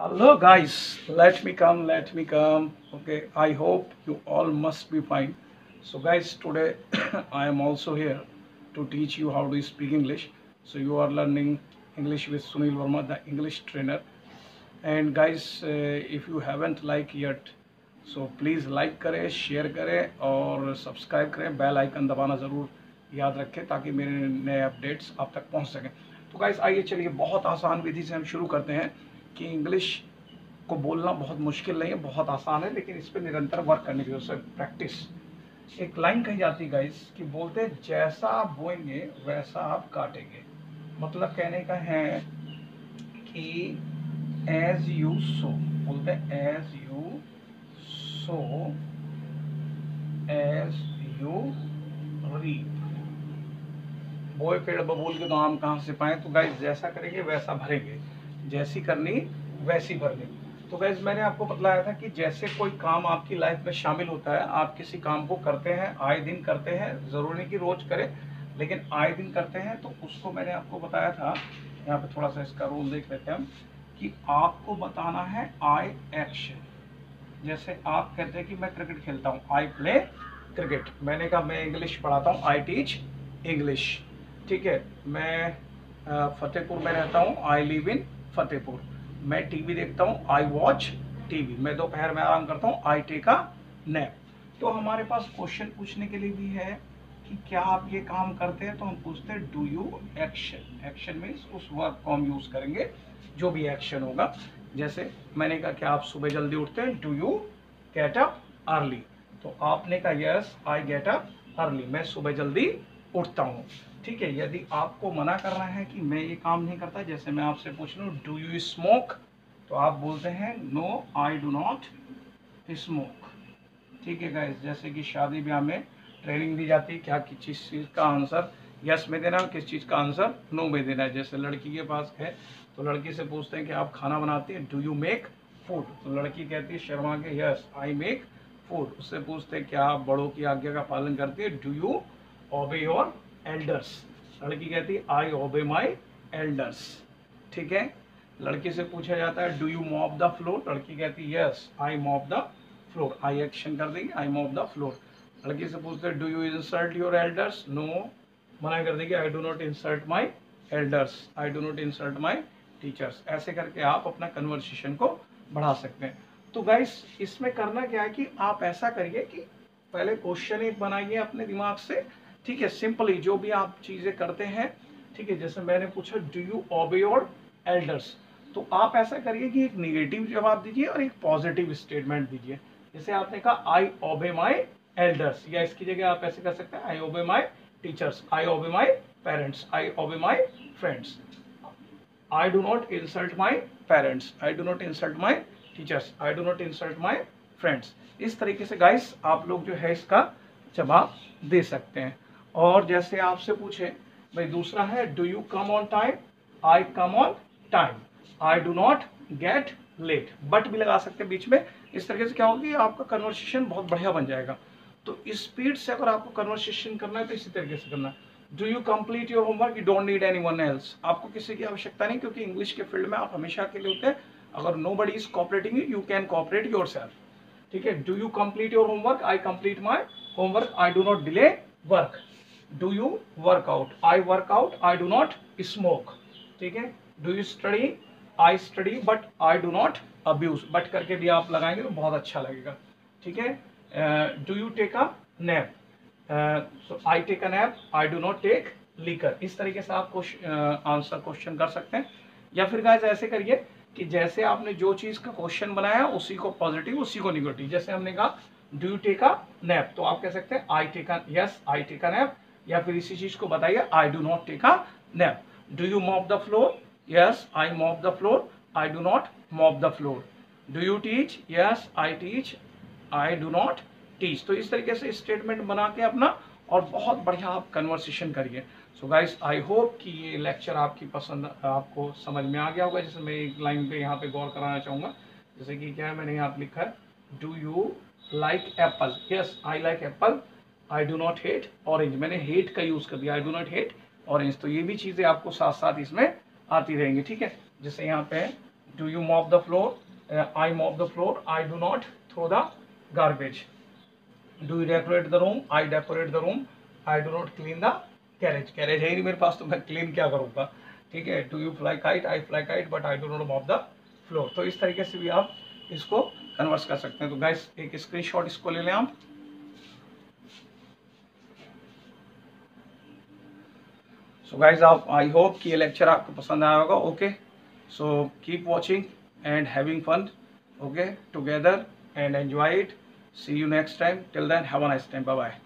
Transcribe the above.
Hello guys, let me come. Okay, I hope you all must be fine. So guys, today I am also here to teach you how to speak English. So you are learning English with Sunil Verma, the English trainer. And guys, if you haven't like yet, so please like करें, share करें और subscribe करें, bell icon दबाना ज़रूर याद रखें ताकि मेरे नए अपडेट्स आप तक पहुंच सकें। तो गाइस आइए चलिए बहुत आसान विधि से हम शुरू करते हैं कि इंग्लिश को बोलना बहुत मुश्किल नहीं है, बहुत आसान है, लेकिन इस पर निरंतर वर्क करने की जरूरत है, प्रैक्टिस। एक लाइन कही जाती है गाइस कि बोलते हैं जैसा आप बोएंगे वैसा आप काटेंगे। मतलब कहने का है कि एज यू सो, बोलते हैं as you sow as you reap. बोए पेड़ बबूल के तो आम कहाँ से पाए। तो गाइस जैसा करेंगे वैसा भरेंगे, जैसी करनी वैसी भरनी। तो गाइस मैंने आपको बतलाया था कि जैसे कोई काम आपकी लाइफ में शामिल होता है, आप किसी काम को करते हैं, आए दिन करते हैं, जरूरी नहीं कि रोज करें, लेकिन आए दिन करते हैं, तो उसको मैंने आपको बताया था। यहाँ पे थोड़ा सा इसका रूल देख लेते हैं हम कि आपको बताना है आई एक्शन। जैसे आप कहते हैं कि मैं क्रिकेट खेलता हूँ, आई प्ले क्रिकेट। मैंने कहा मैं इंग्लिश पढ़ाता हूँ, आई टीच इंग्लिश। ठीक है, मैं फतेहपुर में रहता हूँ, आई लिव इन फतेहपुर। मैं टीवी देखता हूँ, आई वॉच टीवी। मैं दोपहर में आराम करता हूँ, आई टेक अ नैप। तो हमारे पास क्वेश्चन पूछने के लिए भी है कि क्या आप ये काम करते हैं, तो हम पूछते हैं do you action. Action means उस वर्ब को हम यूज करेंगे जो भी एक्शन होगा। जैसे मैंने कहा कि आप सुबह जल्दी उठते हैं, do you get up early. तो आपने कहा yes I get up early, मैं सुबह जल्दी उठता हूँ। ठीक है, यदि आपको मना करना है कि मैं ये काम नहीं करता, जैसे मैं आपसे पूछ लूँ डू यू स्मोक, तो आप बोलते हैं no I do not smoke. ठीक है गाइस, जैसे कि शादी ब्याह में ट्रेनिंग दी जाती है क्या कि किस चीज़ का आंसर यस में देना है, किस चीज़ का आंसर नो में देना है। जैसे लड़की के पास है तो लड़की से पूछते हैं कि आप खाना बनाती हैं, डू यू मेक फूड। तो लड़की कहती है शर्मा के यस आई मेक फूड। उससे पूछते हैं क्या आप बड़ों की आज्ञा का पालन करती है, डू यू ओबे योर एल्डर्स। लड़की कहती है आई ओबे माई एल्डर्स। ठीक है, लड़की से पूछा जाता है do you mop the floor. लड़की कहती है yes I mop the floor, I action कर देंगे, आई मॉप द फ्लोर। लड़की से पूछते हैं do you insult your elders, no मना कर देंगे, I do not insult my elders, I do not insult my teachers. ऐसे करके आप अपना कन्वर्सेशन को बढ़ा सकते हैं। तो गाइस इसमें करना क्या है कि आप ऐसा करिए कि पहले क्वेश्चन एक बनाइए अपने दिमाग से। ठीक है, सिंपली जो भी आप चीजें करते हैं। ठीक है, जैसे मैंने पूछा डू यू ओबे योर एल्डर्स, तो आप ऐसा करिए कि एक निगेटिव जवाब दीजिए और एक पॉजिटिव स्टेटमेंट दीजिए। जैसे आपने कहा आई ओबे माई एल्डर्स, या इसकी जगह आप ऐसे कर सकते हैं आई obey my teachers, I obey my parents, I obey my friends, I do not insult my parents, I do not insult my teachers, I do not insult my friends. इस तरीके से गाइस आप लोग जो है इसका जवाब दे सकते हैं। और जैसे आपसे पूछे भाई दूसरा है do you come on time, I come on time, I do not get late. But भी लगा सकते हैं बीच में। इस तरीके से क्या होगा कि आपका कन्वर्सेशन बहुत बढ़िया बन जाएगा। तो स्पीड से अगर आपको कन्वर्सेशन करना है तो इसी तरीके से करना है। Do you complete your homework, you don't need anyone else. आपको किसी की आवश्यकता नहीं, क्योंकि इंग्लिश के फील्ड में आप हमेशा के लिए होते हैं। अगर nobody is cooperating you can cooperate yourself. ठीक है, do you complete your homework, I complete my homework, I do not delay work. Do you work out, I work out, I do not smoke. ठीक है, do you study, I study but I do not abuse. But करके भी आप लगाएंगे तो बहुत अच्छा लगेगा। ठीक है, do you take a nap, so I take a nap, I do not take liquor. इस तरीके से आप आंसर क्वेश्चन कर सकते हैं। या फिर गाइस ऐसे करिए कि जैसे आपने जो चीज का क्वेश्चन बनाया उसी को पॉजिटिव उसी को निगेटिव। जैसे हमने कहा do you take a nap, तो आप कह सकते हैं I take a yes I take a nap. या फिर इसी चीज को बताइए I do not take a nap. Do you mop the floor, yes I mop the floor, I do not mop the floor. Do you teach, yes I teach, I do not teach. तो इस तरीके से statement बना के अपना और बहुत बढ़िया आप कन्वर्सेशन करिए। सो गाइस आई होप कि ये लेक्चर आपकी पसंद आपको समझ में आ गया होगा। जैसे मैं एक लाइन पे यहाँ पे गौर कराना चाहूँगा, जैसे कि क्या है मैंने यहाँ पे लिखा है do you like Apple, yes I like Apple, I do not hate orange. मैंने हेट का यूज कर दिया, आई डू नॉट हेट ऑरेंज। तो ये भी चीज़ें आपको साथ साथ इसमें आती रहेंगी। ठीक है, जैसे यहाँ पे Do you mop the floor? I mop the floor. I do not throw the garbage. Do you decorate the room? I decorate the room. I do not clean the carriage. Carriage है ही नहीं मेरे पास, तो मैं clean क्या करूँगा? ठीक है. Do you fly kite? I fly kite, but I do not mop the floor. तो इस तरीके से भी आप इसको कन्वर्स कर सकते हैं. तो गाइस एक स्क्रीनशॉट इसको ले लें आप. सो गाइज आप, आई होप कि ये लेक्चर आपको पसंद आया होगा. Okay, so keep watching and having fun, okay, together, and enjoy it. See you next time. Till then have a nice time. Bye bye.